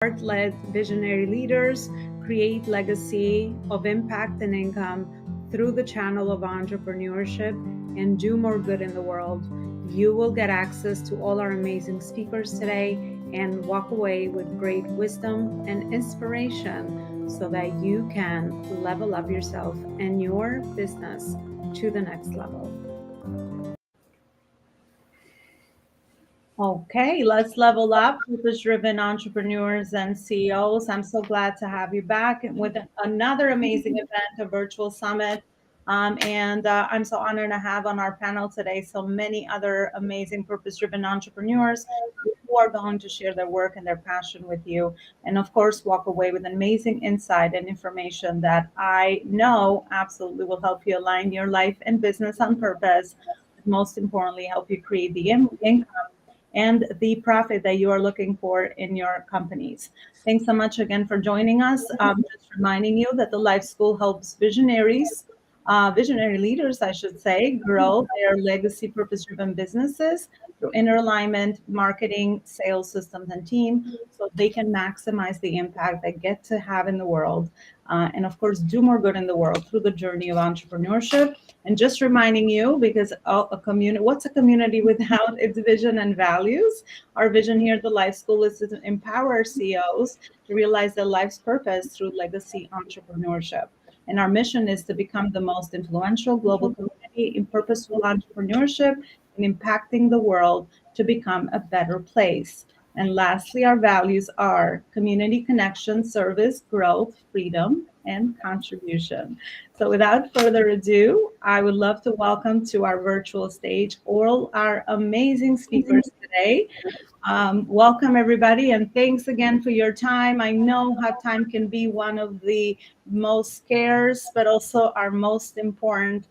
Heart-led visionary leaders create legacy of impact and income through the channel of entrepreneurship and do more good in the world. You will get access to all our amazing speakers today and walk away with great wisdom and inspiration so that you can level up yourself and your business to the next level. Okay, let's level up, purpose-driven entrepreneurs and CEOs. I'm so glad to have you back with another amazing event, a virtual summit. I'm so honored to have on our panel today so many other amazing purpose-driven entrepreneurs who are going to share their work and their passion with you. And of course, walk away with amazing insight and information that I know absolutely will help you align your life and business on purpose. Most importantly, help you create the income and the profit that you are looking for in your companies. Thanks so much again for joining us. Just reminding you that the Life School helps visionary leaders, I should say, grow their legacy purpose-driven businesses through inner alignment, marketing, sales systems, and team, so they can maximize the impact they get to have in the world. And of course, do more good in the world through the journey of entrepreneurship. And just reminding you, because a community, what's a community without its vision and values? Our vision here at the Life School is to empower CEOs to realize their life's purpose through legacy entrepreneurship. And our mission is to become the most influential global community in purposeful entrepreneurship and impacting the world to become a better place. And lastly, our values are community connection, service, growth, freedom, and contribution. So without further ado, I would love to welcome to our virtual stage all our amazing speakers today. Welcome, everybody, and thanks again for your time. I know how time can be one of the most scarce, but also our most important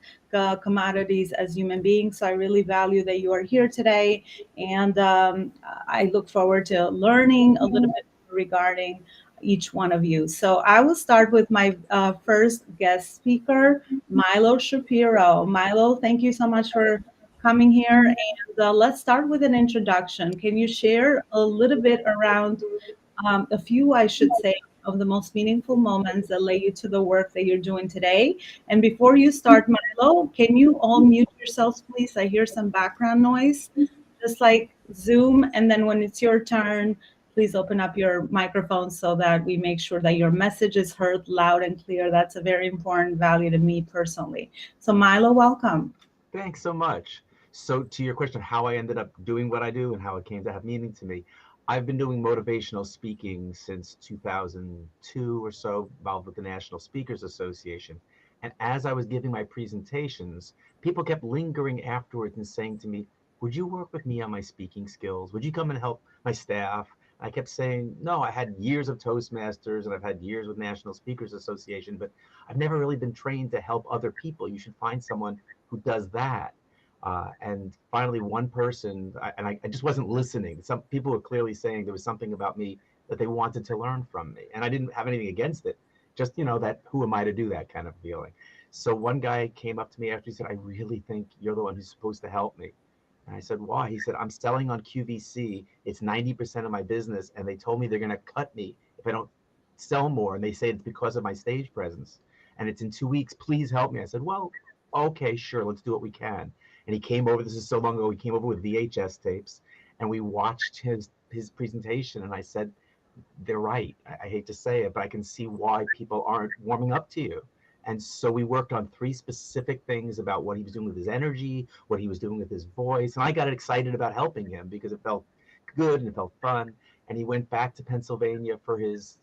commodities as human beings. So I really value that you are here today, and I look forward to learning a little bit regarding each one of you. So I will start with my first guest speaker, Milo Shapiro. Milo, thank you so much for coming here. And let's start with an introduction. Can you share a little bit around a few, I should say, of the most meaningful moments that led you to the work that you're doing today? And before you start, Milo, can you all mute yourselves, please? I hear some background noise, just like Zoom. And then when it's your turn, please open up your microphone so that we make sure that your message is heard loud and clear. That's a very important value to me personally. So Milo, welcome. Thanks so much. So to your question, how I ended up doing what I do and how it came to have meaning to me, I've been doing motivational speaking since 2002 or so, involved with the National Speakers Association. And as I was giving my presentations, people kept lingering afterwards and saying to me, would you work with me on my speaking skills? Would you come and help my staff? I kept saying, no, I had years of Toastmasters and I've had years with National Speakers Association, but I've never really been trained to help other people. You should find someone who does that. And finally, one person, I just wasn't listening. Some people were clearly saying there was something about me that they wanted to learn from me. And I didn't have anything against it. Just, that who am I to do that kind of feeling. So one guy came up to me after, he said, I really think you're the one who's supposed to help me. And I said, why? He said, I'm selling on QVC. It's 90% of my business. And they told me they're going to cut me if I don't sell more. And they say it's because of my stage presence. And it's in 2 weeks. Please help me. I said, well, okay, sure. Let's do what we can. And he came over. This is so long ago. He came over with VHS tapes and we watched his presentation. And I said, they're right. I hate to say it, but I can see why people aren't warming up to you. And so we worked on 3 specific things about what he was doing with his energy, what he was doing with his voice. And I got excited about helping him because it felt good and it felt fun. And he went back to Pennsylvania for his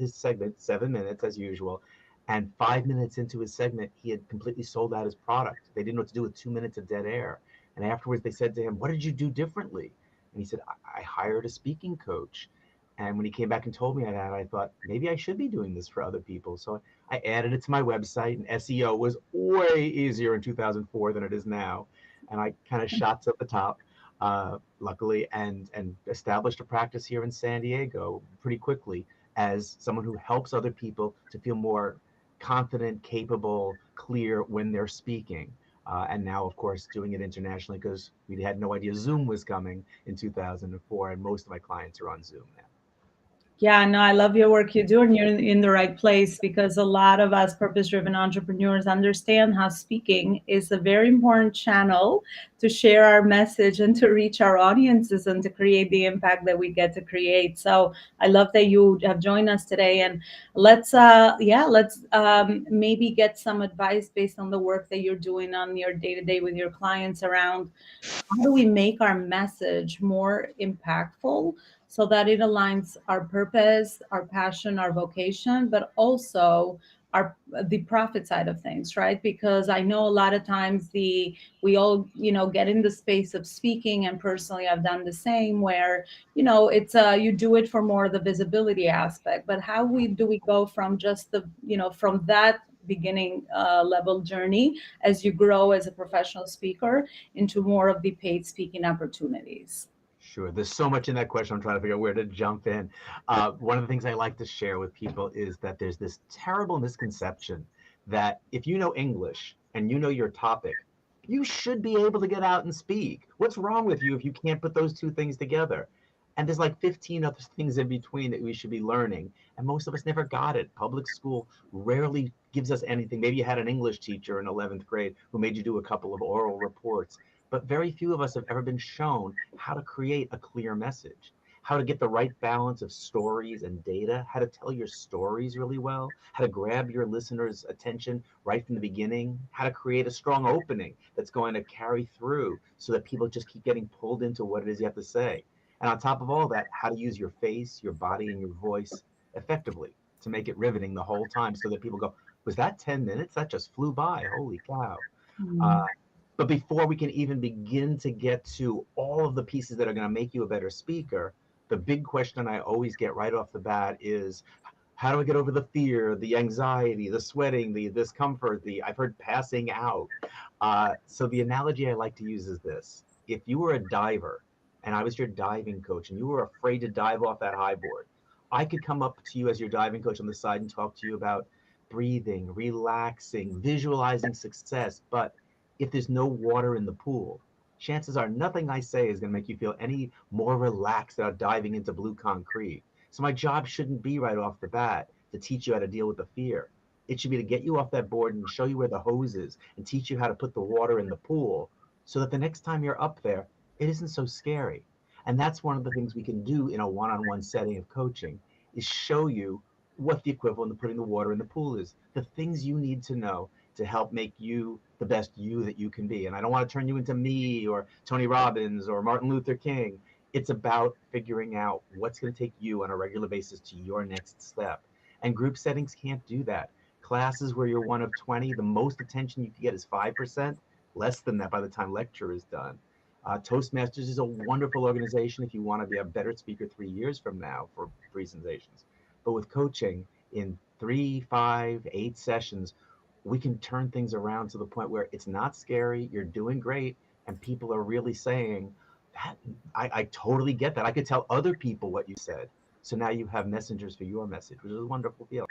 segment, 7 minutes as usual. And 5 minutes into his segment, he had completely sold out his product. They didn't know what to do with 2 minutes of dead air. And afterwards, they said to him, what did you do differently? And he said, I hired a speaking coach. And when he came back and told me that, I thought maybe I should be doing this for other people. So I added it to my website, and SEO was way easier in 2004 than it is now. And I kind of shot to the top, luckily, and established a practice here in San Diego pretty quickly as someone who helps other people to feel more confident, capable, clear when they're speaking. And now, of course, doing it internationally because we had no idea Zoom was coming in 2004, and most of my clients are on Zoom now. Yeah, no, I love your work you do, and you're in the right place because a lot of us purpose driven entrepreneurs understand how speaking is a very important channel to share our message and to reach our audiences and to create the impact that we get to create. So I love that you have joined us today, and let's maybe get some advice based on the work that you're doing on your day to day with your clients around how do we make our message more impactful so that it aligns our purpose, our passion, our vocation, but also our the profit side of things, right? Because I know a lot of times the we all get in the space of speaking, and personally I've done the same where it's you do it for more of the visibility aspect, but how we do we go from just the from that beginning level journey as you grow as a professional speaker into more of the paid speaking opportunities. Sure. There's so much in that question. I'm trying to figure out where to jump in. One of the things I like to share with people is that there's this terrible misconception that if you know English and you know your topic, you should be able to get out and speak. What's wrong with you if you can't put those two things together? And there's like 15 other things in between that we should be learning. And most of us never got it. Public school rarely gives us anything. Maybe you had an English teacher in 11th grade who made you do a couple of oral reports, but very few of us have ever been shown how to create a clear message, how to get the right balance of stories and data, how to tell your stories really well, how to grab your listeners' attention right from the beginning, how to create a strong opening that's going to carry through so that people just keep getting pulled into what it is you have to say. And on top of all that, how to use your face, your body, and your voice effectively to make it riveting the whole time so that people go, was that 10 minutes? That just flew by. Holy cow. Uh, Mm. but before we can even begin to get to all of the pieces that are going to make you a better speaker, the big question I always get right off the bat is how do I get over the fear, the anxiety, the sweating, the discomfort, the I've heard passing out. So the analogy I like to use is this. If you were a diver and I was your diving coach and you were afraid to dive off that high board, I could come up to you as your diving coach on the side and talk to you about breathing, relaxing, visualizing success. But if there's no water in the pool, chances are nothing I say is going to make you feel any more relaxed about diving into blue concrete. So my job shouldn't be right off the bat to teach you how to deal with the fear. It should be to get you off that board and show you where the hose is and teach you how to put the water in the pool so that the next time you're up there, it isn't so scary. And that's one of the things we can do in a one-on-one setting of coaching is show you what the equivalent of putting the water in the pool is, the things you need to know to help make you the best you that you can be. And I don't want to turn you into me or Tony Robbins or Martin Luther King. It's about figuring out what's going to take you on a regular basis to your next step. And group settings can't do that. Classes where you're one of 20, the most attention you can get is 5%, less than that by the time lecture is done. Toastmasters is a wonderful organization if you want to be a better speaker 3 years from now for presentations. But with coaching, in 3, 5, 8 sessions, we can turn things around to the point where it's not scary, you're doing great, and people are really saying, that I totally get that. I could tell other people what you said. So now you have messengers for your message, which is a wonderful feeling.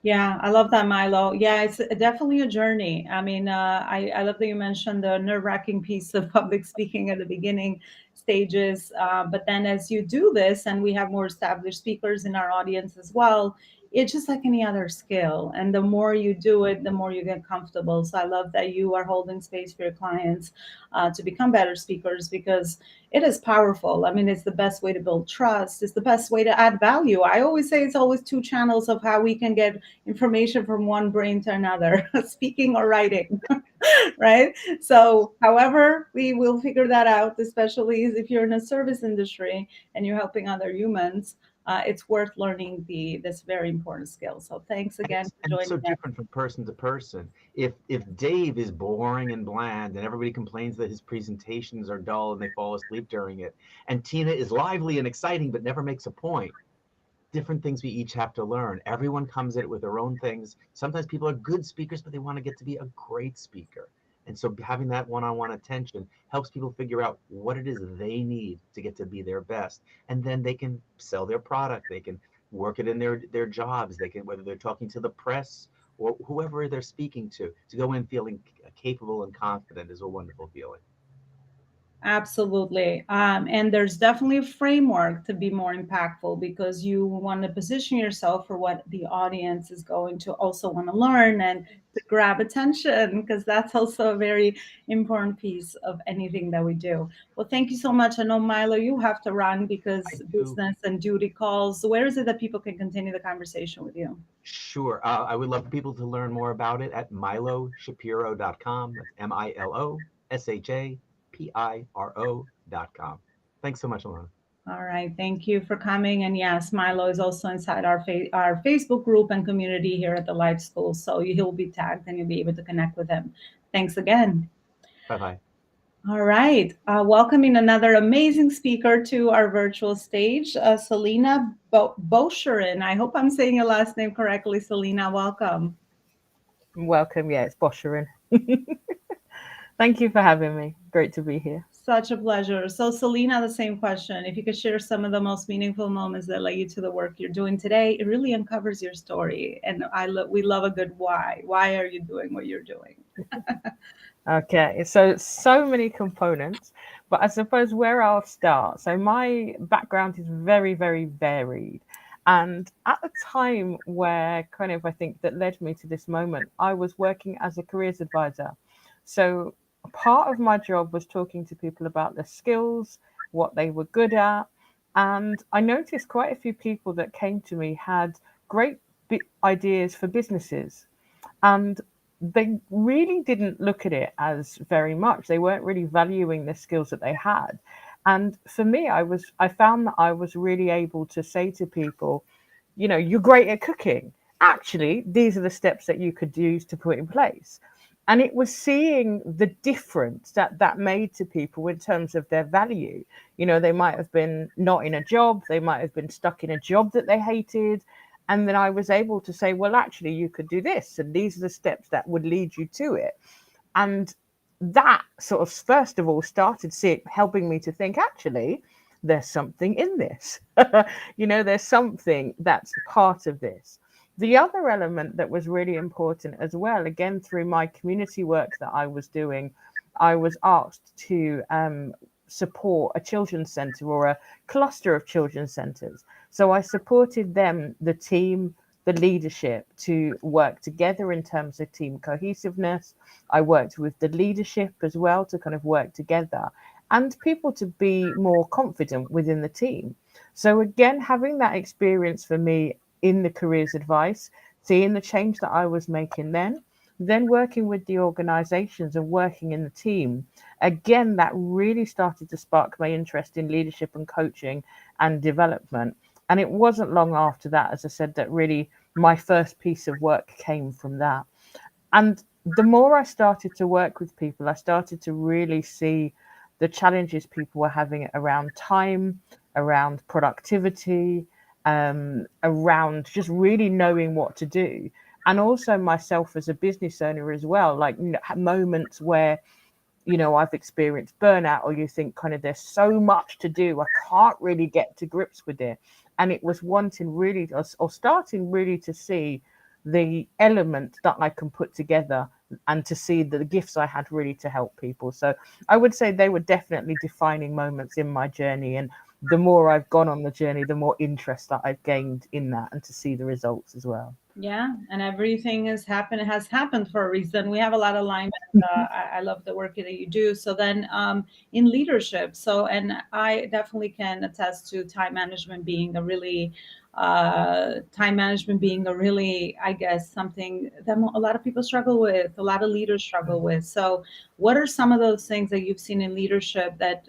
Yeah, I love that, Milo. Yeah, it's definitely a journey. I mean, I love that you mentioned the nerve-wracking piece of public speaking at the beginning stages. But then as you do this, and we have more established speakers in our audience as well, it's just like any other skill. And the more you do it, the more you get comfortable. So I love that you are holding space for your clients to become better speakers because it is powerful. I mean, it's the best way to build trust. It's the best way to add value. I always say it's always two channels of how we can get information from one brain to another, speaking or writing, right? So, however, we will figure that out, especially if you're in a service industry and you're helping other humans. It's worth learning this very important skill. So, thanks And again it's for and it's joining so us. different from person to person. If Dave is boring and bland and everybody complains that his presentations are dull and they fall asleep during it, and Tina is lively and exciting but never makes a point, different things we each have to learn. Everyone comes at it with their own things. Sometimes people are good speakers, but they want to get to be a great speaker. And so having that one-on-one attention helps people figure out what it is they need to get to be their best. And then they can sell their product. They can work it in their jobs. They can, whether they're talking to the press or whoever they're speaking to go in feeling capable and confident is a wonderful feeling. Absolutely. And there's definitely a framework to be more impactful because you want to position yourself for what the audience is going to also want to learn and to grab attention, because that's also a very important piece of anything that we do. Well, thank you so much. I know, Milo, you have to run I because do. business and duty calls. Where is it that people can continue the conversation with you? Sure. I would love people to learn more about it at miloshapiro.com. That's MILOSHAPIRO.com. Thanks so much, Alana. All right, thank you for coming. And yes, Milo is also inside our Facebook group and community here at the Life School, so he'll be tagged and you'll be able to connect with him. Thanks again. Bye bye. All right, welcoming another amazing speaker to our virtual stage, Selena Bosherin. I hope I'm saying your last name correctly, Selena. Welcome. Welcome. Yeah, it's Bosherin. Thank you for having me. Great to be here. Such a pleasure. So, Selena, the same question. If you could share some of the most meaningful moments that led you to the work you're doing today, it really uncovers your story. And we love a good why. Why are you doing what you're doing? Okay, so many components, but I suppose where I'll start. So my background is very, very varied. And at the time where kind of I think that led me to this moment, I was working as a careers advisor. So part of my job was talking to people about their skills, what they were good at. And I noticed quite a few people that came to me had great ideas for businesses. And they really didn't look at it as very much. They weren't really valuing the skills that they had. And for me, I found that I was really able to say to people, you know, you're great at cooking. Actually, these are the steps that you could use to put in place. And it was seeing the difference that that made to people in terms of their value. You know, they might have been not in a job, they might have been stuck in a job that they hated. And then I was able to say, well, actually, you could do this. And these are the steps that would lead you to it. And that sort of, first of all, started helping me to think, actually, there's something in this. You know, there's something that's part of this. The other element that was really important as well, again, through my community work that I was doing, I was asked to support a children's centre or a cluster of children's centres. So I supported them, the team, the leadership to work together in terms of team cohesiveness. I worked with the leadership as well to kind of work together and people to be more confident within the team. So again, having that experience for me in the careers advice, seeing the change that I was making then working with the organizations and working in the team, again, that really started to spark my interest in leadership and coaching and development. And it wasn't long after that, as I said, that really my first piece of work came from that. And the more I started to work with people, I started to really see the challenges people were having around time, around productivity, around just really knowing what to do. And also myself as a business owner as well, like moments where I've experienced burnout, or you think kind of there's so much to do, I can't really get to grips with it. And it was wanting really, or starting really to see the element that I can put together and to see the gifts I had really to help people. So I would say they were definitely defining moments in my journey. And the more I've gone on the journey, the more interest that I've gained in that and to see the results as well. Yeah, and everything has happened for a reason. We have a lot of alignment. I love the work that you do. So then, in leadership, and I definitely can attest to time management being a really, I guess, something that a lot of people struggle with, a lot of leaders struggle with. So, what are some of those things that you've seen in leadership that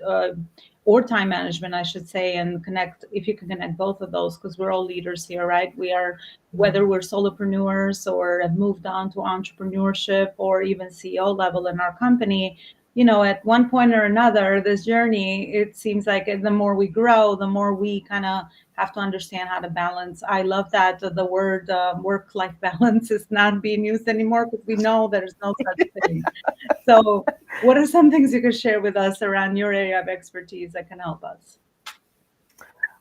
or time management, I should say, and connect, if you can connect both of those, because we're all leaders here, right? We are, whether we're solopreneurs or have moved on to entrepreneurship or even CEO level in our company, at one point or another, this journey, it seems like the more we grow, the more we kind of have to understand how to balance. I love that the word work-life balance is not being used anymore because we know there's no such thing. So, what are some things you could share with us around your area of expertise that can help us?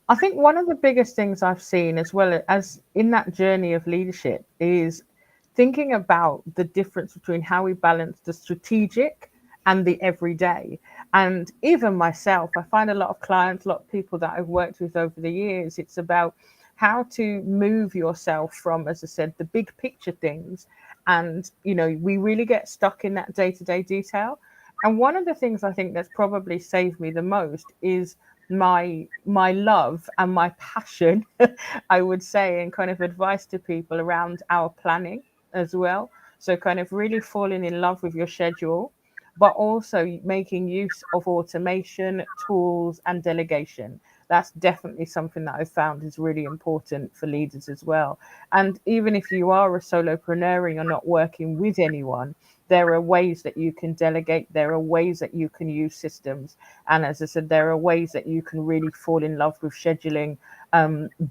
I think one of the biggest things I've seen, as well as in that journey of leadership, is thinking about the difference between how we balance the strategic and the everyday. And even myself, I find a lot of clients, a lot of people that I've worked with over the years, it's about how to move yourself from, as I said, the big picture things. And, we really get stuck in that day to day detail. And one of the things I think that's probably saved me the most is my love and my passion, I would say, and kind of advice to people around our planning as well. So kind of really falling in love with your schedule, but also making use of automation, tools, and delegation. That's definitely something that I've found is really important for leaders as well. And even if you are a solopreneur and you're not working with anyone, there are ways that you can delegate. There are ways that you can use systems. And as I said, there are ways that you can really fall in love with scheduling,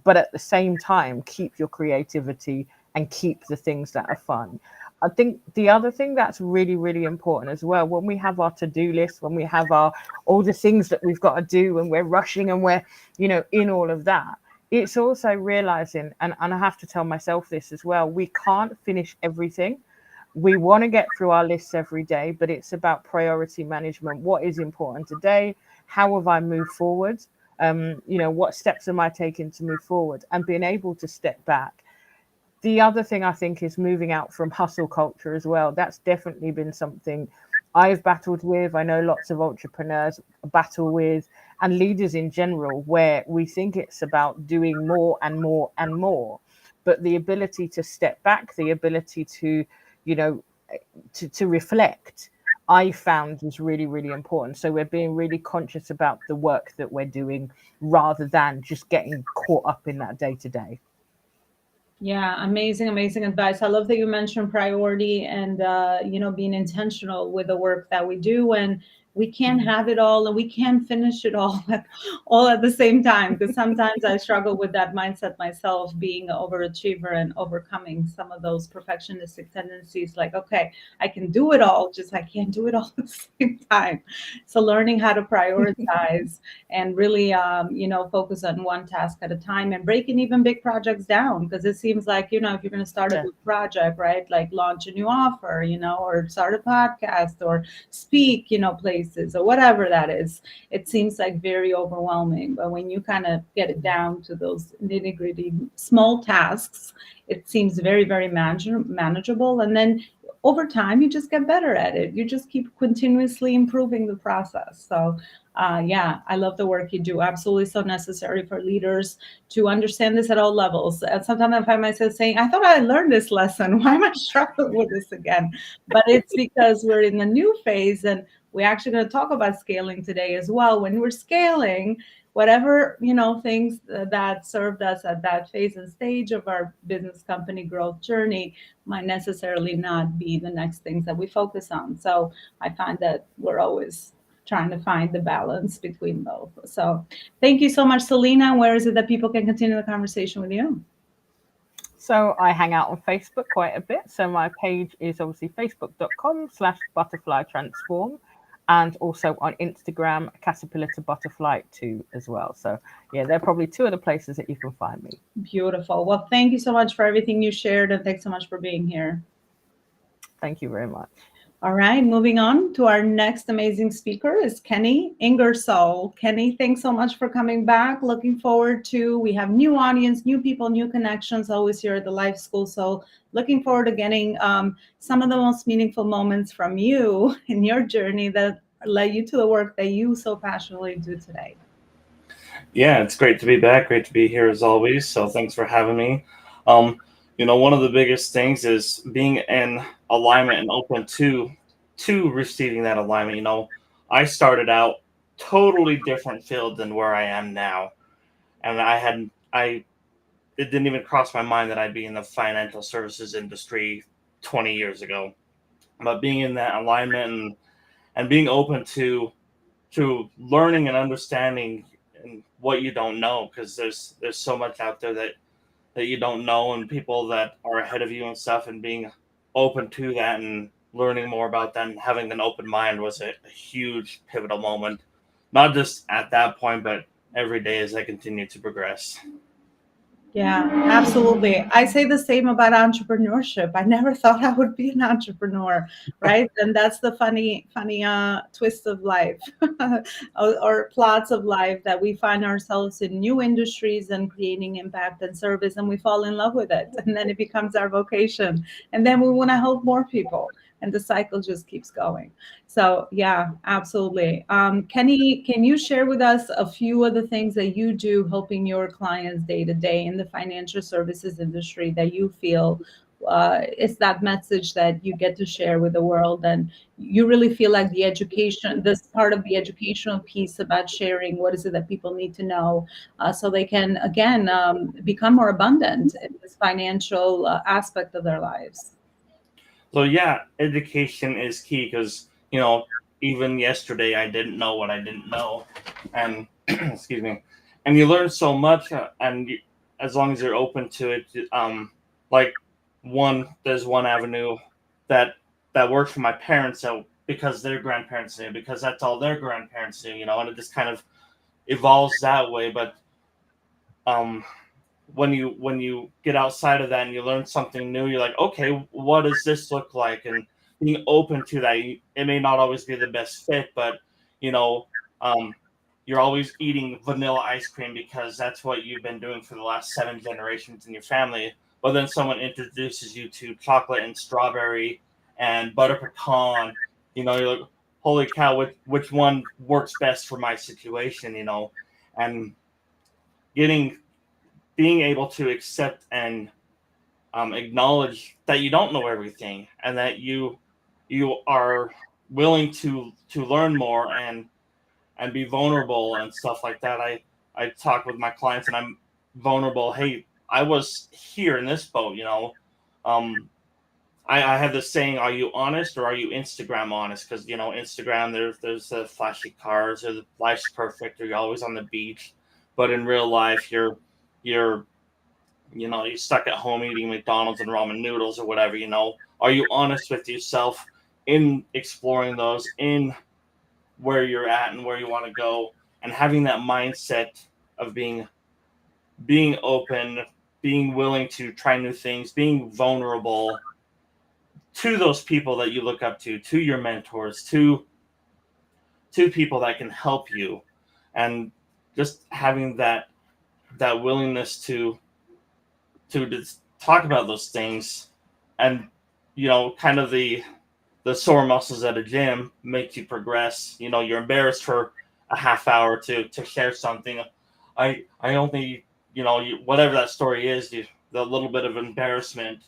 but at the same time, keep your creativity and keep the things that are fun. I think the other thing that's really, really important as well, when we have our to-do list, when we have our all the things that we've got to do and we're rushing and we're, in all of that, it's also realizing, and I have to tell myself this as well, we can't finish everything. We want to get through our lists every day, but it's about priority management. What is important today? How have I moved forward? What steps am I taking to move forward? And being able to step back. The other thing I think is moving out from hustle culture as well. That's definitely been something I've battled with. I know lots of entrepreneurs battle with, and leaders in general, where we think it's about doing more and more and more. But the ability to step back, the ability to, you know, to reflect, I found was really, really important. So we're being really conscious about the work that we're doing rather than just getting caught up in that day to day. Yeah, amazing, amazing advice. I love that you mentioned priority and being intentional with the work that we do, and we can't have it all and we can't finish it all all at the same time. Because sometimes I struggle with that mindset myself, being an overachiever and overcoming some of those perfectionistic tendencies. Like, okay, I can do it all, just I can't do it all at the same time. So learning how to prioritize and really focus on one task at a time and breaking even big projects down, because it seems like if you're going to start a Yeah. big project, right, like launch a new offer, or start a podcast or speak places or whatever that is, it seems like very overwhelming. But when you kind of get it down to those nitty gritty small tasks, it seems very, very manageable. And then over time you just get better at it. You just keep continuously improving the process. So yeah, I love the work you do. Absolutely so necessary for leaders to understand this at all levels. And sometimes I find myself saying, I thought I learned this lesson. Why am I struggling with this again? But it's because we're in the new phase, and we're actually going to talk about scaling today as well. When we're scaling, whatever things that served us at that phase and stage of our business company growth journey might necessarily not be the next things that we focus on. So I find that we're always trying to find the balance between both. So thank you so much, Selena. Where is it that people can continue the conversation with you? So I hang out on Facebook quite a bit. So my page is obviously facebook.com/butterfly transform, and also on Instagram, caterpillar to butterfly too as well. So yeah, they're probably two of the places that you can find me. Beautiful. Well, thank you so much for everything you shared, and thanks so much for being here. Thank you very much. All right, moving on to our next amazing speaker is Kenny Ingersoll. Kenny, thanks so much for coming back. Looking forward to, we have new audience, new people, new connections always here at the Life School. So looking forward to getting some of the most meaningful moments from you in your journey that led you to the work that you so passionately do today. Yeah, it's great to be back. Great to be here as always. So thanks for having me. One of the biggest things is being in alignment and open to receiving that alignment. I started out totally different field than where I am now, and it didn't even cross my mind that I'd be in the financial services industry 20 years ago. But being in that alignment and being open to learning and understanding and what you don't know, because there's so much out there that you don't know, and people that are ahead of you and stuff, and being open to that and learning more about that and having an open mind was a huge pivotal moment, not just at that point, but every day as I continue to progress. Yeah, absolutely. I say the same about entrepreneurship. I never thought I would be an entrepreneur, right? And that's the funny twist of life, or plots of life, that we find ourselves in new industries and creating impact and service, and we fall in love with it, and then it becomes our vocation, and then we want to help more people, and the cycle just keeps going. So yeah, absolutely. Kenny, can you share with us a few of the things that you do helping your clients day to day in the financial services industry that you feel is that message that you get to share with the world, and you really feel like the education, this part of the educational piece about sharing what is it that people need to know, so they can again become more abundant in this financial aspect of their lives. So yeah, education is key because even yesterday I didn't know what I didn't know, and excuse me, and you learn so much, as long as you're open to it. Like there's one avenue that worked for my parents, so because their grandparents knew, because that's all their grandparents knew, and it just kind of evolves that way. But um, when you get outside of that and you learn something new, you're like, okay, what does this look like? And being open to that, it may not always be the best fit, but you know, um, you're always eating vanilla ice cream because that's what you've been doing for the last 7 generations in your family. But then someone introduces you to chocolate and strawberry and butter pecan. You're like, holy cow, which one works best for my situation? And getting being able to accept and acknowledge that you don't know everything, and that you are willing to learn more and be vulnerable and stuff like that. I talk with my clients and I'm vulnerable. Hey, I was here in this boat. Um, I have this saying: Are you honest or are you Instagram honest? Because Instagram, there's the flashy cars, or the life's perfect, or you're always on the beach, but in real life, you're you're stuck at home eating McDonald's and ramen noodles or whatever. Are you honest with yourself in exploring those, in where you're at and where you want to go, and having that mindset of being open, being willing to try new things, being vulnerable to those people that you look up to your mentors, to people that can help you, and just having that willingness to just talk about those things, and kind of the sore muscles at a gym make you progress. You're embarrassed for a half hour to share something. I only whatever that story is, the little bit of embarrassment,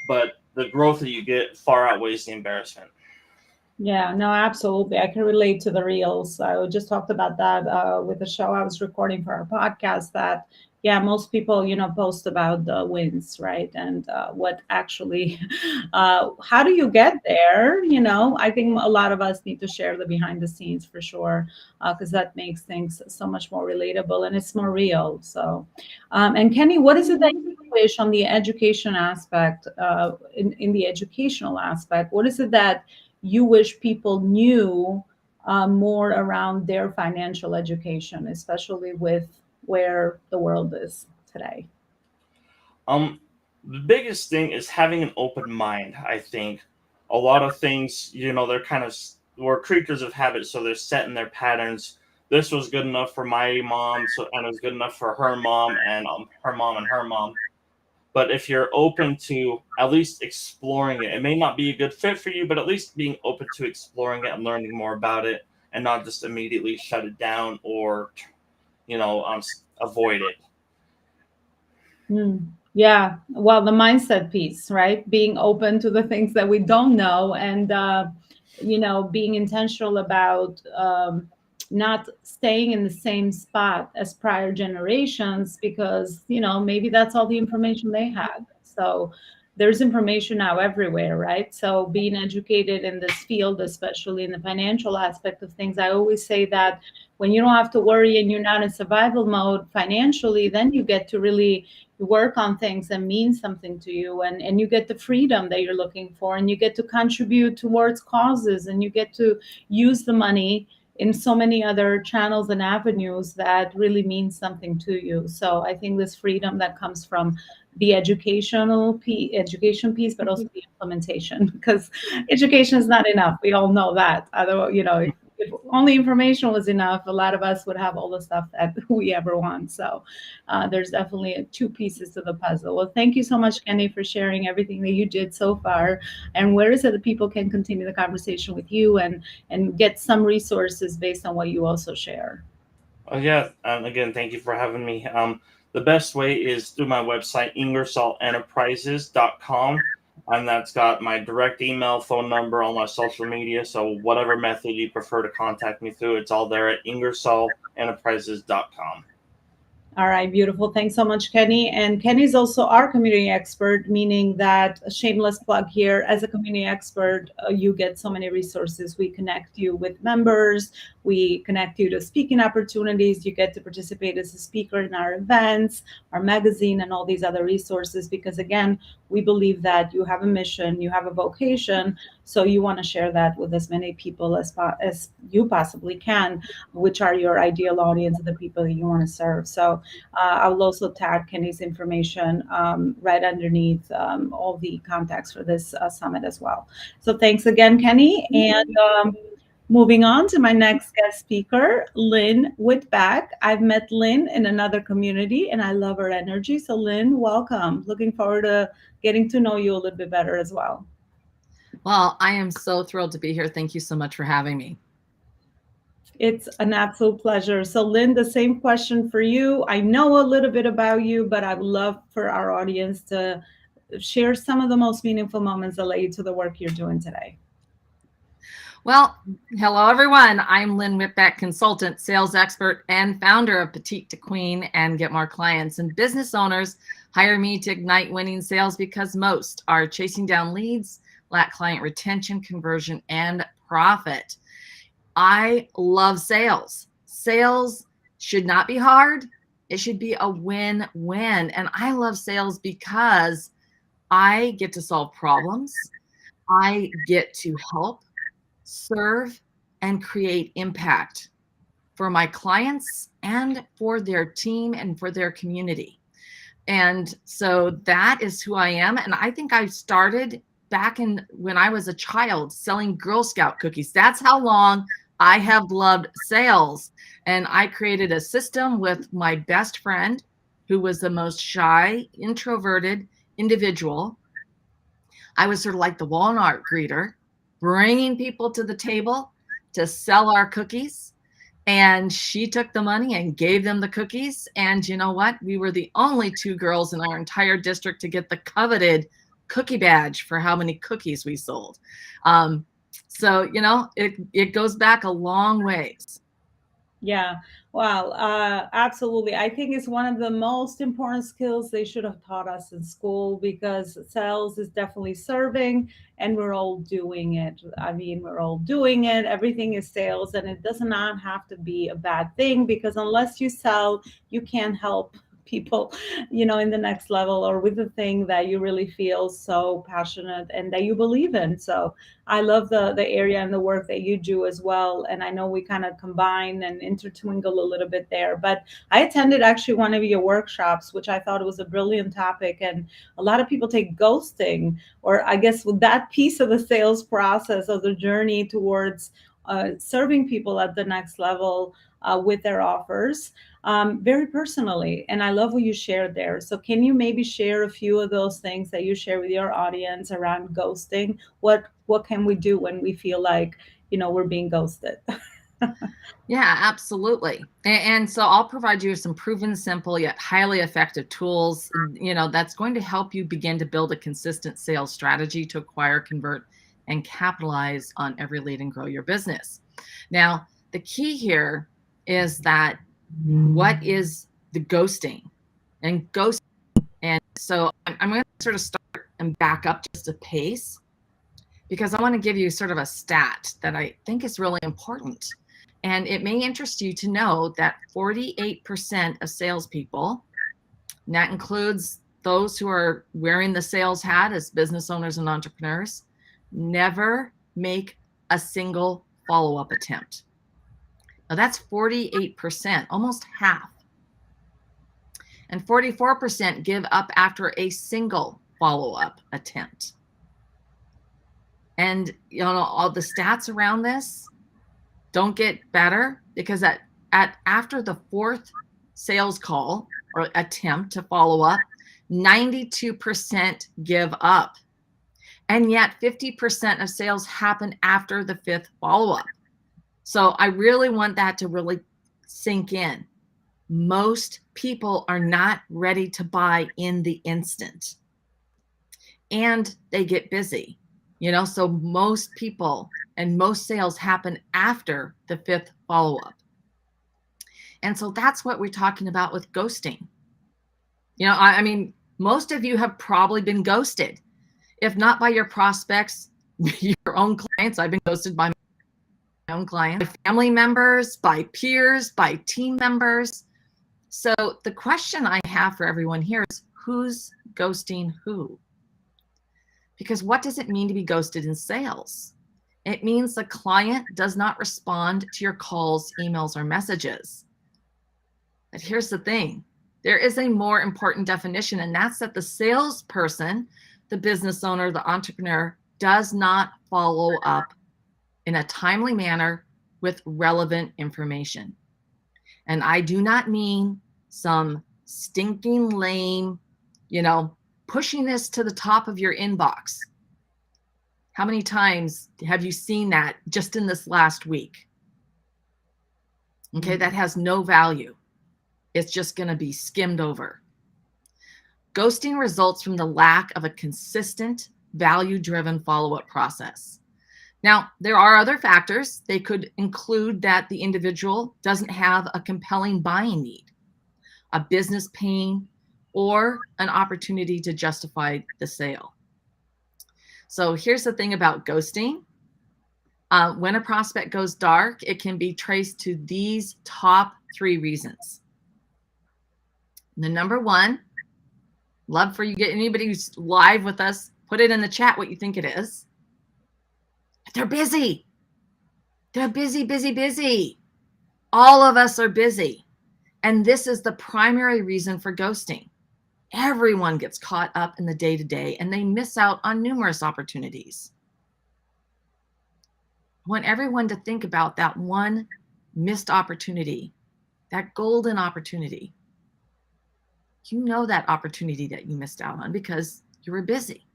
but the growth that you get far outweighs the embarrassment. Yeah, no, absolutely. I can relate to the reels. I just talked about that with the show I was recording for our podcast. That, yeah, most people, post about the wins, right? And what actually, how do you get there? I think a lot of us need to share the behind the scenes for sure, because that makes things so much more relatable and it's more real. So, and Kenny, what is it that you wish on the education aspect, in the educational aspect? What is it that you wish people knew more around their financial education, especially with where the world is today? Um, the biggest thing is having an open mind. I think a lot of things, they're we're creatures of habit, so they're set in their patterns. This was good enough for my mom, and it was good enough for her mom, and her mom and her mom. But if you're open to at least exploring it, it may not be a good fit for you, but at least being open to exploring it and learning more about it, and not just immediately shut it down or avoid it. Hmm. Yeah, well, the mindset piece, right? Being open to the things that we don't know, and being intentional about not staying in the same spot as prior generations, because maybe that's all the information they had. So there's information now everywhere, right? So being educated in this field, especially in the financial aspect of things, I always say that when you don't have to worry and you're not in survival mode financially, then you get to really work on things that mean something to you, and you get the freedom that you're looking for, and you get to contribute towards causes, and you get to use the money in so many other channels and avenues that really means something to you. So I think this freedom that comes from the education piece, but also the implementation, because education is not enough. We all know that. Otherwise, if only information was enough, a lot of us would have all the stuff that we ever want. So there's definitely two pieces to the puzzle. Well, thank you so much, Kenny, for sharing everything that you did so far. And where is it that people can continue the conversation with you and get some resources based on what you also share? Yeah, again, thank you for having me. The best way is through my website, ingersollenterprises.com. And that's got my direct email, phone number, all my social media. So whatever method you prefer to contact me through, it's all there at ingersollenterprises.com. All right, beautiful. Thanks so much, Kenny. And Kenny's also our community expert, meaning that a shameless plug here. As a community expert, you get so many resources. We connect you with members. We connect you to speaking opportunities. You get to participate as a speaker in our events, our magazine, and all these other resources. Because again, we believe that you have a mission, you have a vocation, so you want to share that with as many people as you possibly can, which are your ideal audience of the people that you want to serve. So I'll also tag Kenny's information right underneath all the contacts for this summit as well. So thanks again, Kenny. And moving on to my next guest speaker, Lynn Whitback. I've met Lynn in another community and I love her energy. So Lynn, welcome. Looking forward to getting to know you a little bit better as well. Well, I am so thrilled to be here. Thank you so much for having me. It's an absolute pleasure. So Lynn, the same question for you. I know a little bit about you, but I'd love for our audience to share some of the most meaningful moments that led you to the work you're doing today. Well, hello, everyone. I'm Lynn Whitback, consultant, sales expert, and founder of Petite to Queen and Get More Clients. And business owners hire me to ignite winning sales because most are chasing down leads, lack client retention, conversion, and profit. I love sales. Sales should not be hard. It should be a win-win. And I love sales because I get to solve problems. I get to help, serve, and create impact for my clients and for their team and for their community. And so that is who I am. And I think I started back when I was a child selling Girl Scout cookies. That's how long I have loved sales. And I created a system with my best friend, who was the most shy, introverted individual. I was sort of like the Walmart greeter, bringing people to the table to sell our cookies. And she took the money and gave them the cookies. And you know what? We were the only two girls in our entire district to get the coveted cookie badge for how many cookies we sold. So, it goes back a long ways. Yeah, wow, absolutely. I think it's one of the most important skills they should have taught us in school, because sales is definitely serving and we're all doing it. I mean, we're all doing it. Everything is sales, and it does not have to be a bad thing, because unless you sell, you can't help people, in the next level or with the thing that you really feel so passionate and that you believe in. So I love the area and the work that you do as well. And I know we kind of combine and intertwingle a little bit there. But I attended actually one of your workshops, which I thought was a brilliant topic. And a lot of people take ghosting, or I guess with that piece of the sales process of the journey towards serving people at the next level with their offers, very personally. And I love what you shared there. So can you maybe share a few of those things that you share with your audience around ghosting? What can we do when we feel like, we're being ghosted? Yeah, absolutely. And so I'll provide you with some proven, simple, yet highly effective tools, that's going to help you begin to build a consistent sales strategy to acquire, convert, and capitalize on every lead and grow your business. Now, the key here is that what is the ghosting? And so I'm going to sort of start and back up just a pace, because I want to give you sort of a stat that I think is really important. And it may interest you to know that 48% of salespeople, and that includes those who are wearing the sales hat as business owners and entrepreneurs, never make a single follow-up attempt. Now that's 48%, almost half. And 44% give up after a single follow-up attempt. And all the stats around this don't get better, because after the fourth sales call or attempt to follow up, 92% give up. And yet 50% of sales happen after the fifth follow-up. So I really want that to really sink in. Most people are not ready to buy in the instant, and they get busy, so most people and most sales happen after the fifth follow-up. And so that's what we're talking about with ghosting. I mean, most of you have probably been ghosted, if not by your prospects, your own clients. I've been ghosted by my own clients, by family members, by peers, by team members. So the question I have for everyone here is, who's ghosting who? Because what does it mean to be ghosted in sales? It means the client does not respond to your calls, emails, or messages. But here's the thing. There is a more important definition, and that's that the salesperson, the business owner, the entrepreneur, does not follow up in a timely manner with relevant information. And I do not mean some stinking lame, pushing this to the top of your inbox. How many times have you seen that just in this last week? Okay, that has no value. It's just going to be skimmed over. Ghosting results from the lack of a consistent, value-driven follow-up process. Now, there are other factors. They could include that the individual doesn't have a compelling buying need, a business pain, or an opportunity to justify the sale. So here's the thing about ghosting. When a prospect goes dark, it can be traced to these top 3 reasons. The number one, love for you, get anybody who's live with us, put it in the chat what you think it is. They're busy. They're busy, busy, busy. All of us are busy. And this is the primary reason for ghosting. Everyone gets caught up in the day-to-day, and they miss out on numerous opportunities. I want everyone to think about that one missed opportunity, that golden opportunity. You know that opportunity that you missed out on because you were busy.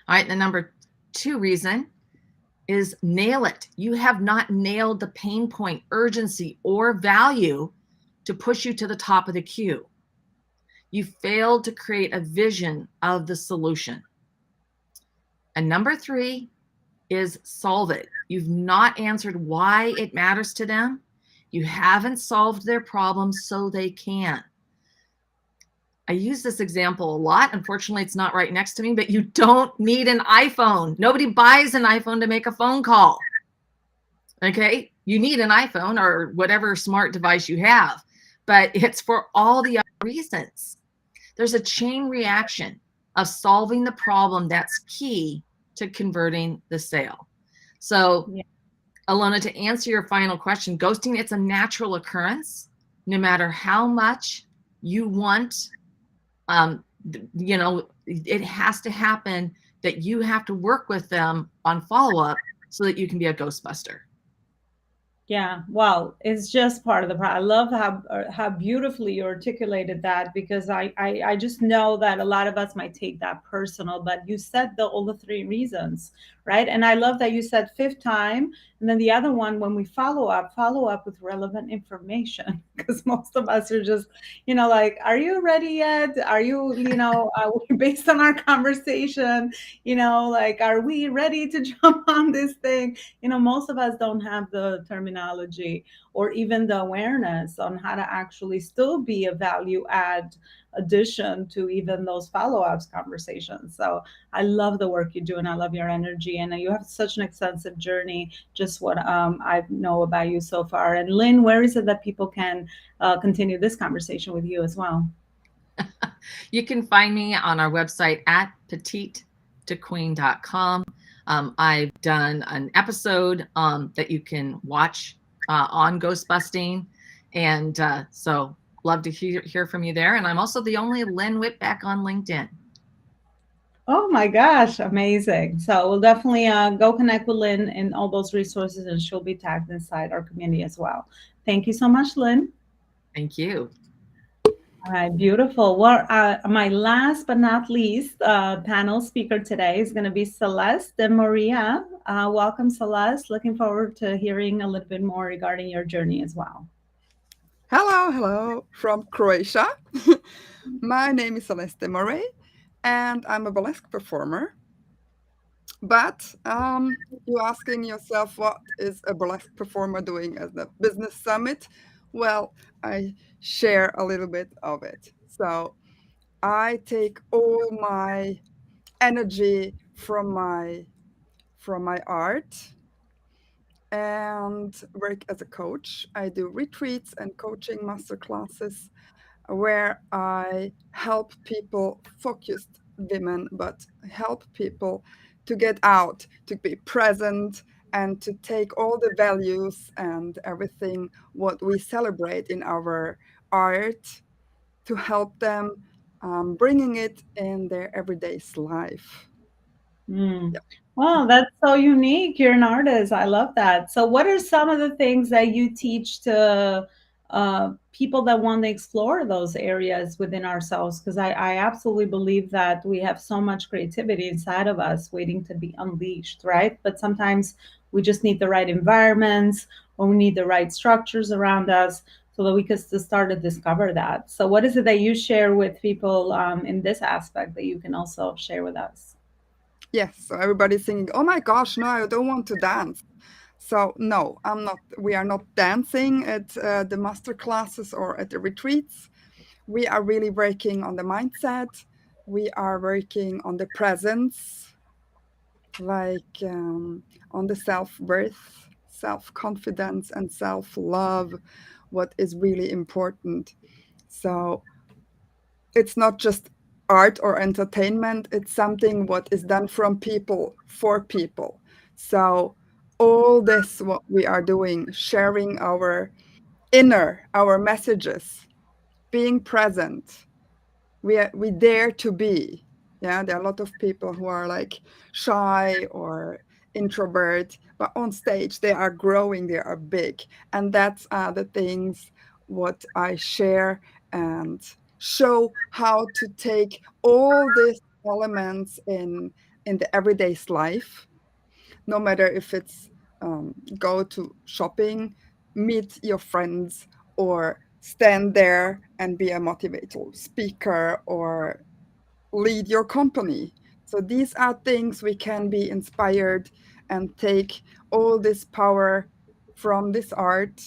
All right, the number 2 reason is nail it. You have not nailed the pain point, urgency, or value to push you to the top of the queue. You failed to create a vision of the solution. And number 3 is solve it. You've not answered why it matters to them. You haven't solved their problems so they can. I use this example a lot. Unfortunately, it's not right next to me, but you don't need an iPhone. Nobody buys an iPhone to make a phone call. Okay? You need an iPhone or whatever smart device you have, but it's for all the other reasons. There's a chain reaction of solving the problem that's key to converting the sale. So, Elona, to answer your final question, ghosting, it's a natural occurrence. No matter how much you want, it has to happen that you have to work with them on follow-up so that you can be a ghostbuster. Yeah, well, it's just part of the process. I love how beautifully you articulated that, because I just know that a lot of us might take that personal, but you said all the 3 reasons, right? And I love that you said 5th time, and then the other one, when we follow up with relevant information, because most of us are just, like, are you ready yet? Are you, based on our conversation, like, are we ready to jump on this thing? Most of us don't have the terminology or even the awareness on how to actually still be a value add addition to even those follow-ups conversations. So I love the work you do, and I love your energy, and you have such an extensive journey, just what I know about you so far. And Lynn, where is it that people can continue this conversation with you as well? You can find me on our website at petitequeen.com. I've done an episode that you can watch on ghost busting. And so love to hear from you there. And I'm also the only Lynn Whitbeck on LinkedIn. Oh my gosh, amazing. So we'll definitely go connect with Lynn and all those resources, and she'll be tagged inside our community as well. Thank you so much, Lynn. Thank you. All right, beautiful. Well, my last but not least panel speaker today is going to be Celeste and Maria. Welcome, Celeste. Looking forward to hearing a little bit more regarding your journey as well. Hello from Croatia. My name is Celeste Moray, and I'm a burlesque performer. But you're asking yourself, what is a burlesque performer doing at the business summit? Well, I share a little bit of it. So I take all my energy from my art and work as a coach. I do retreats and coaching master classes where I help people, focused women, but help people to get out, to be present, and to take all the values and everything what we celebrate in our art to help them bringing it in their everyday life. Mm. Yeah. Wow, that's so unique. You're an artist. I love that. So, what are some of the things that you teach to people that want to explore those areas within ourselves? Because I absolutely believe that we have so much creativity inside of us waiting to be unleashed, right? But sometimes we just need the right environments or we need the right structures around us so that we can start to discover that. So, what is it that you share with people in this aspect that you can also share with us? Yes, so everybody's thinking, oh my gosh, no, I don't want to dance. So no, I'm not. We are not dancing at the master classes or at the retreats. We are really working on the mindset. We are working on the presence, like on the self-worth, self-confidence, and self-love, what is really important. So it's not just art or entertainment, it's something what is done from people for people. So all this what we are doing, sharing our our messages, being present, we dare to be. Yeah, there are a lot of people who are like shy or introvert, but on stage they are growing, they are big, and that's the things what I share and show how to take all these elements in the everyday's life, no matter if it's go to shopping, meet your friends, or stand there and be a motivational speaker or lead your company. So these are things we can be inspired and take all this power from this art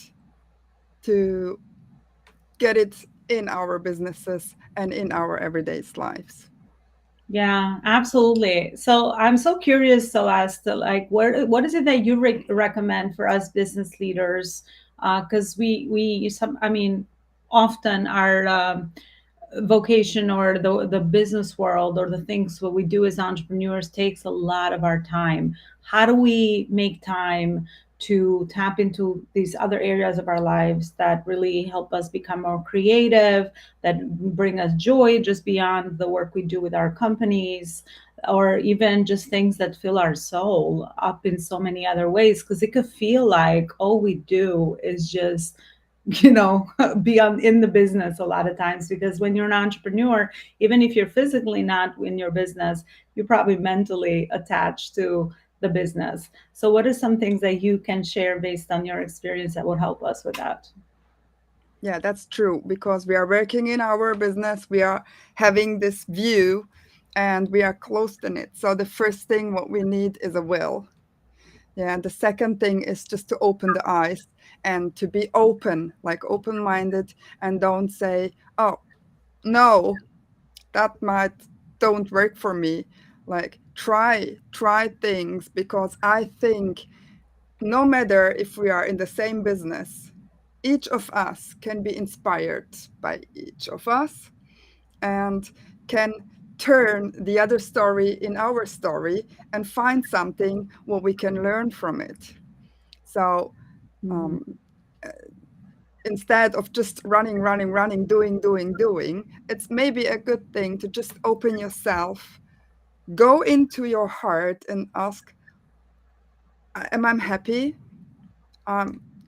to get it in our businesses and in our everyday lives. Yeah, absolutely. So I'm so curious, Celeste, like what is it that you recommend for us business leaders? Because I mean, often our vocation or the business world or the things what we do as entrepreneurs takes a lot of our time. How do we make time to tap into these other areas of our lives that really help us become more creative, that bring us joy just beyond the work we do with our companies, or even just things that fill our soul up in so many other ways? Because it could feel like all we do is just be in the business a lot of times, because when you're an entrepreneur, even if you're physically not in your business, you're probably mentally attached to the business. So what are some things that you can share based on your experience that would help us with that? Yeah, that's true, because we are working in our business, we are having this view and we are closed in it. So the first thing what we need is a will. Yeah, and the second thing is just to open the eyes and to be open, like open-minded, and don't say, oh, no, that might don't work for me. Like try things, because I think no matter if we are in the same business, each of us can be inspired by each of us and can turn the other story in our story and find something what we can learn from it. So instead of just running, doing, it's maybe a good thing to just open yourself, go into your heart and ask, am I happy?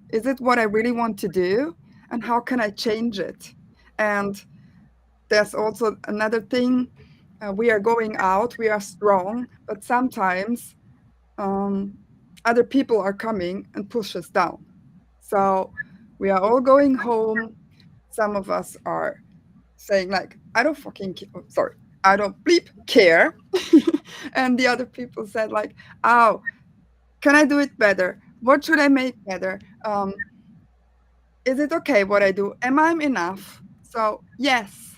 Is it what I really want to do? And how can I change it? And there's also another thing. We are going out, we are strong, but sometimes other people are coming and push us down. So we are all going home. Some of us are saying like, I don't I don't bleep care. And the other people said like, oh, can I do it better? What should I make better? Is it okay what I do? Am I enough? So yes,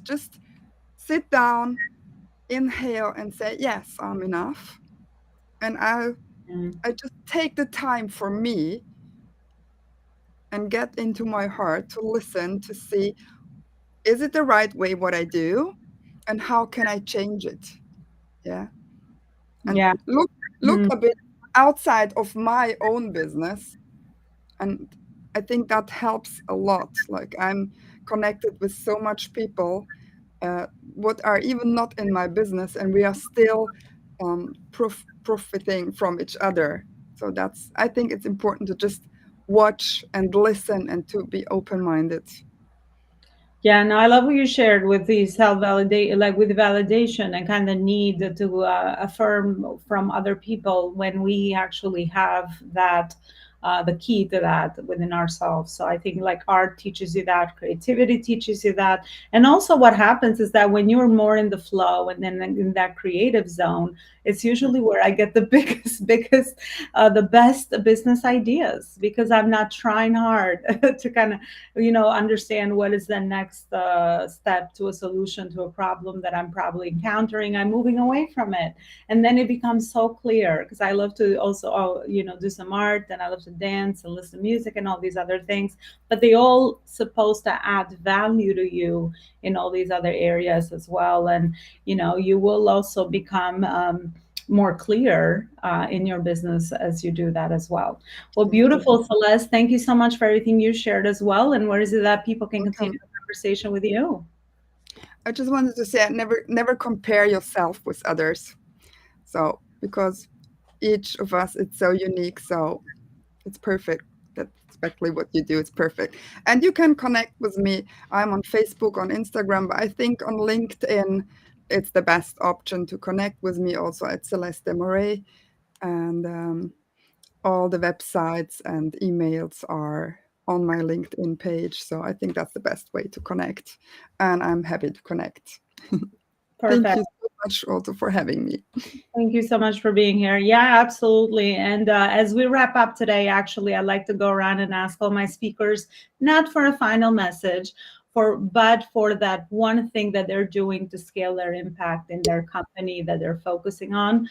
just sit down, inhale and say, yes, I'm enough. And I just take the time for me and get into my heart to listen, to see, is it the right way what I do? And how can I change it? Yeah. And look a bit outside of my own business. And I think that helps a lot. Like I'm connected with so much people what are even not in my business, and we are still profiting from each other. So I think it's important to just watch and listen and to be open-minded. Yeah, no, I love what you shared with the self-validate, like with validation and kind of need to affirm from other people when we actually have that, the key to that within ourselves. So I think like art teaches you that, creativity teaches you that. And also what happens is that when you're more in the flow and then in that creative zone, it's usually where I get the biggest, the best business ideas, because I'm not trying hard to kind of, understand what is the next step to a solution to a problem that I'm probably encountering. I'm moving away from it, and then it becomes so clear, because I love to also do some art, and I love to dance and listen to music and all these other things, but they all supposed to add value to you in all these other areas as well. And you will also become more clear in your business as you do that as well. Well, beautiful, Celeste. Thank you so much for everything you shared as well. And where is it that people can continue the conversation with you? I just wanted to say, never compare yourself with others. So because each of us is so unique, so it's perfect. That's exactly what you do. It's perfect. And you can connect with me. I'm on Facebook, on Instagram, but I think on LinkedIn, it's the best option to connect with me also at Celeste Moret. And all the websites and emails are on my LinkedIn page. So I think that's the best way to connect. And I'm happy to connect. Perfect. Thank you so much also for having me. Thank you so much for being here. Yeah, absolutely. And as we wrap up today, actually, I'd like to go around and ask all my speakers, not for a final message, but for that one thing that they're doing to scale their impact in their company that they're focusing on,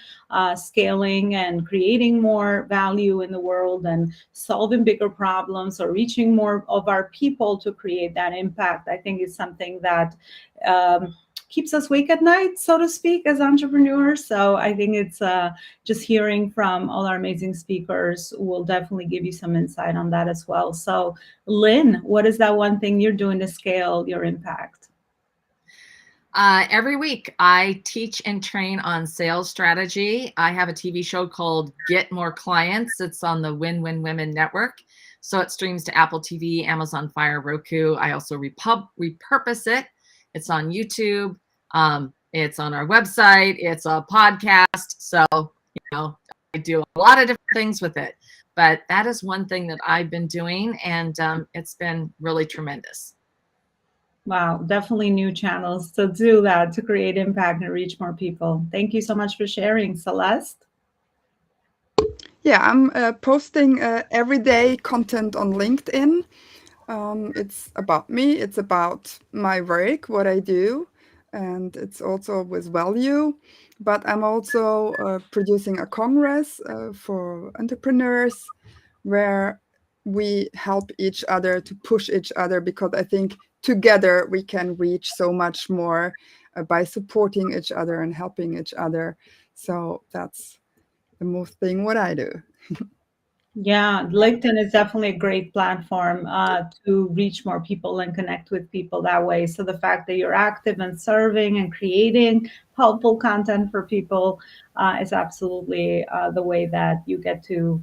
scaling and creating more value in the world and solving bigger problems or reaching more of our people to create that impact. I think is something that keeps us awake at night, so to speak, as entrepreneurs. So I think it's just hearing from all our amazing speakers will definitely give you some insight on that as well. So Lynn, what is that one thing you're doing to scale your impact? Every week I teach and train on sales strategy. I have a TV show called Get More Clients. It's on the Win Win Women Network. So it streams to Apple TV, Amazon Fire, Roku. I also repurpose it. It's on YouTube. It's on our website. It's a podcast. So, I do a lot of different things with it. But that is one thing that I've been doing, and it's been really tremendous. Wow, definitely new channels to do that, to create impact and reach more people. Thank you so much for sharing, Celeste. Yeah, I'm posting everyday content on LinkedIn. It's about me, it's about my work, what I do, and it's also with value. But I'm also producing a congress for entrepreneurs where we help each other to push each other, because I think together we can reach so much more by supporting each other and helping each other. So that's the most thing what I do. Yeah, LinkedIn is definitely a great platform to reach more people and connect with people that way. So the fact that you're active and serving and creating helpful content for people is absolutely the way that you get to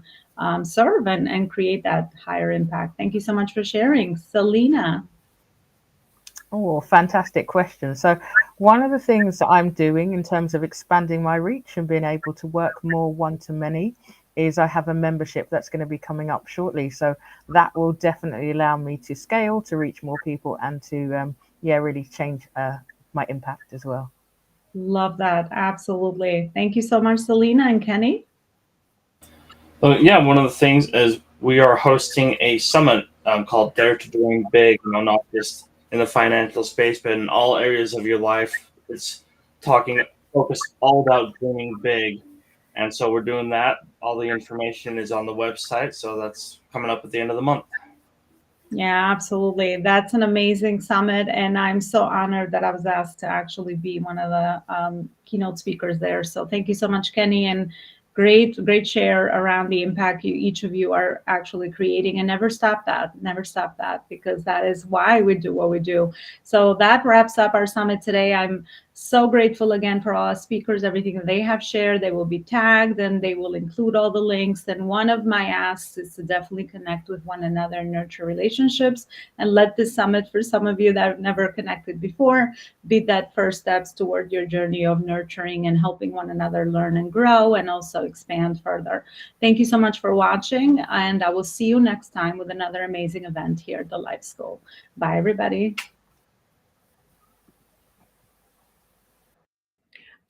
serve and create that higher impact. Thank you so much for sharing. Selena. Oh, fantastic question. So, one of the things that I'm doing in terms of expanding my reach and being able to work more one to many is I have a membership that's going to be coming up shortly. So, that will definitely allow me to scale, to reach more people, and to, really change my impact as well. Love that. Absolutely. Thank you so much, Selena and Kenny. So yeah, one of the things is we are hosting a summit called Dare to Dream Big. Not just in the financial space, but in all areas of your life. It's focused all about dreaming big, and so we're doing that. All the information is on the website, so that's coming up at the end of the month. Yeah, absolutely. That's an amazing summit. And I'm so honored that I was asked to actually be one of the keynote speakers there. So thank you so much, Kenny. And great share around the impact each of you are actually creating. And never stop that, because that is why we do what we do. So that wraps up our summit today. I'm so grateful again for all our speakers, everything that they have shared. They will be tagged and they will include all the links. And one of my asks is to definitely connect with one another and nurture relationships, and let this summit, for some of you that have never connected before, be that first steps toward your journey of nurturing and helping one another learn and grow and also expand further. Thank you so much for watching, and I will see you next time with another amazing event here at the Life School. Bye, everybody.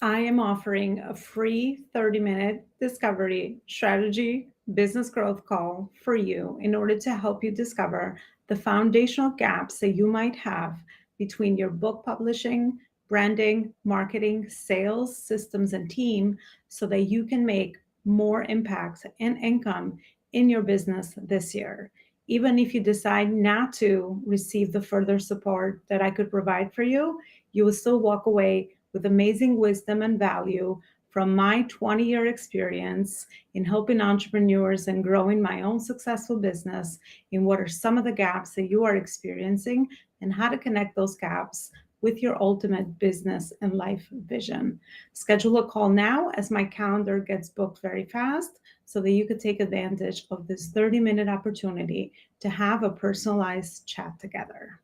I am offering a free 30-minute discovery strategy business growth call for you in order to help you discover the foundational gaps that you might have between your book publishing, branding, marketing, sales, systems, and team, so that you can make more impact and income in your business this year. Even if you decide not to receive the further support that I could provide for you, you will still walk away with amazing wisdom and value from my 20-year experience in helping entrepreneurs and growing my own successful business, in what are some of the gaps that you are experiencing and how to connect those gaps with your ultimate business and life vision. Schedule a call now, as my calendar gets booked very fast, so that you could take advantage of this 30-minute opportunity to have a personalized chat together.